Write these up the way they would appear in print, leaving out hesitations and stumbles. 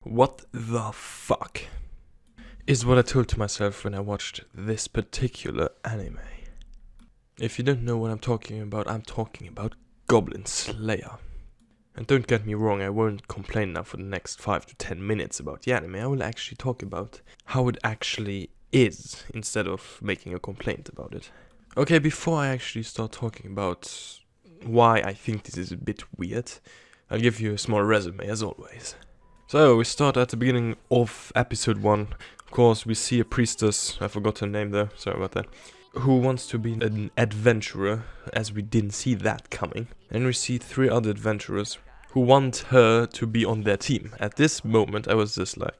What the fuck is what I told to myself when I watched this particular anime. If you don't know what I'm talking about Goblin Slayer. And don't get me wrong, I won't complain now for the next 5 to 10 minutes about the anime. I will actually talk about how it actually is, instead of making a complaint about it. Okay, before I actually start talking about why I think this is a bit weird, I'll give you a small resume as always. So, we start at the beginning of episode 1. Of course, we see a priestess, I forgot her name there, sorry about that, who wants to be an adventurer, as we didn't see that coming. And we see 3 other adventurers who want her to be on their team. At this moment, I was just like,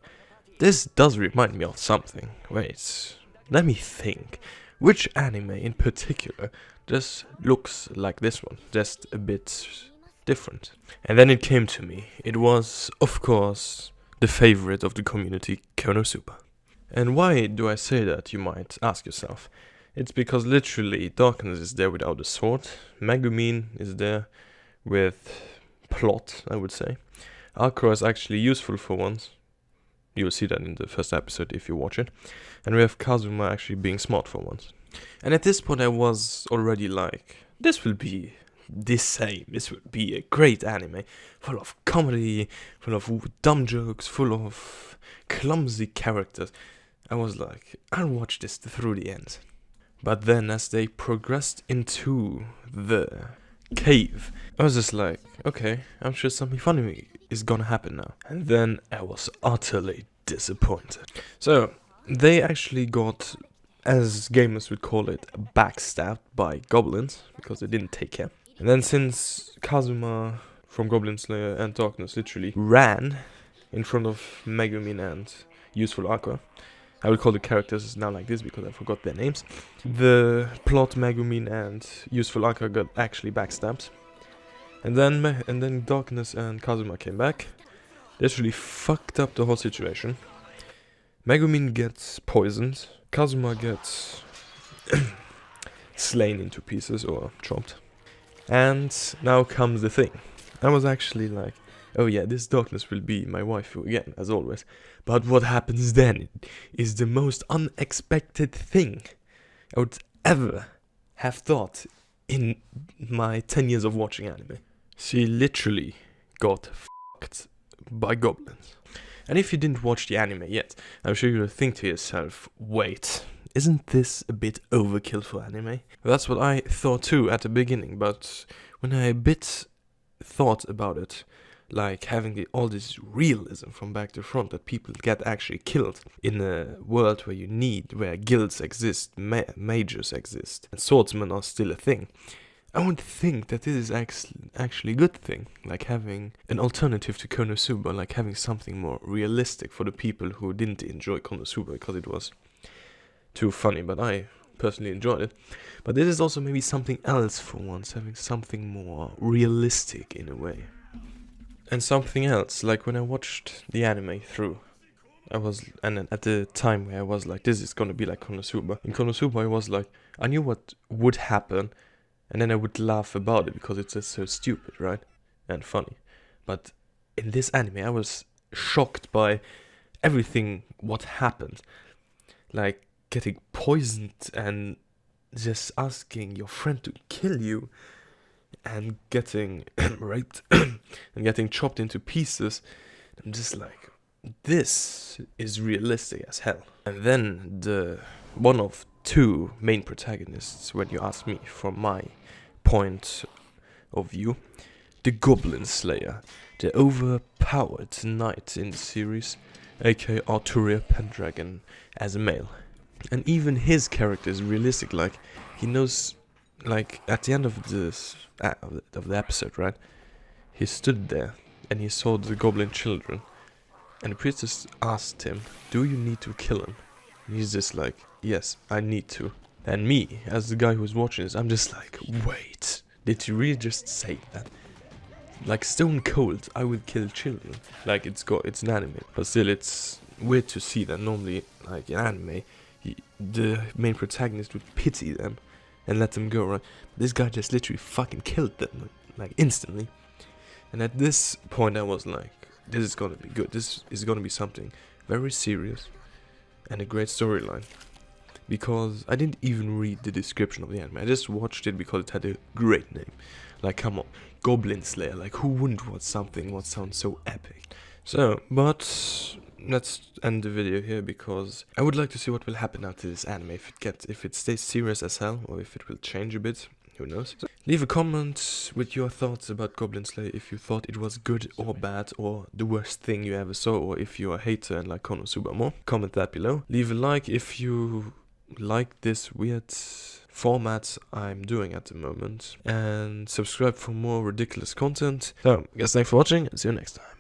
this does remind me of something. Wait, let me think. Which anime in particular just looks like this one, just a bit different? And then it came to me. It was, of course, the favorite of the community, Konosuba. And why do I say that, you might ask yourself? It's because literally Darkness is there without a sword, Megumin is there with plot, I would say. Akira is actually useful for once. You'll see that in the first episode if you watch it. And we have Kazuma actually being smart for once. And at this point I was already like, this will be the same. This will be a great anime, full of comedy, full of dumb jokes, full of clumsy characters. I was like, I'll watch this through the end. But then as they progressed into the cave, I was just like, okay, I'm sure something funny is gonna happen now. And then I was utterly disappointed. So, they actually got, as gamers would call it, backstabbed by goblins, because they didn't take care. And then since Kazuma from Goblin Slayer and Darkness literally ran in front of Megumin and Useful Aqua, I will call the characters now like this because I forgot their names. The plot Megumin and Useful Aqua got actually backstabbed. And then Darkness and Kazuma came back. They actually fucked up the whole situation. Megumin gets poisoned. Kazuma gets slain into pieces or chopped. And now comes the thing. I was actually like, oh yeah, this Darkness will be my waifu again, as always. But what happens then is the most unexpected thing I would ever have thought in my 10 years of watching anime. She literally got fucked by goblins. And if you didn't watch the anime yet, I'm sure you'll think to yourself, wait, isn't this a bit overkill for anime? That's what I thought too at the beginning, but when I a bit thought about it, like having all this realism from back to front, that people get actually killed in a world where guilds exist, mages exist, and swordsmen are still a thing. I would think that this is actually a good thing, like having an alternative to Konosuba, like having something more realistic for the people who didn't enjoy Konosuba because it was too funny, but I personally enjoyed it. But this is also maybe something else for once, having something more realistic in a way. And something else, like when I watched the anime through, and then at the time where I was like, this is gonna be like Konosuba. In Konosuba I was like, I knew what would happen, and then I would laugh about it because it's just so stupid, right? And funny. But in this anime I was shocked by everything what happened. Like getting poisoned and just asking your friend to kill you, and getting raped and getting chopped into pieces. I'm just like, this is realistic as hell. And then the one of 2 main protagonists, when you ask me from my point of view, the Goblin Slayer, the overpowered knight in the series, aka Arturia Pendragon as a male. And even his character is realistic, like he knows, like at the end of this of the episode, right? He stood there and he saw the goblin children, and the priestess asked him, do you need to kill him? And he's just like, yes, I need to. And me, as the guy who's watching this, I'm just like, wait, did you really just say that? Like stone cold, I would kill children. Like it's an anime, but still it's weird to see that normally, like in anime, the main protagonist would pity them and let them go, right? This guy just literally fucking killed them, like instantly. And at this point I was like, this is gonna be good. This is gonna be something very serious and a great storyline. Because I didn't even read the description of the anime. I just watched it because it had a great name. Like, come on, Goblin Slayer. Like, who wouldn't want something what sounds so epic? So, but let's end the video here because I would like to see what will happen now to this anime. If it stays serious as hell, or if it will change a bit. Who knows? So, leave a comment with your thoughts about Goblin Slayer, if you thought it was good or bad, or the worst thing you ever saw, or if you're a hater and like Konosuba more. Comment that below. Leave a like if you like this weird format I'm doing at the moment, and subscribe for more ridiculous content. So, guys, thanks for watching, and see you next time.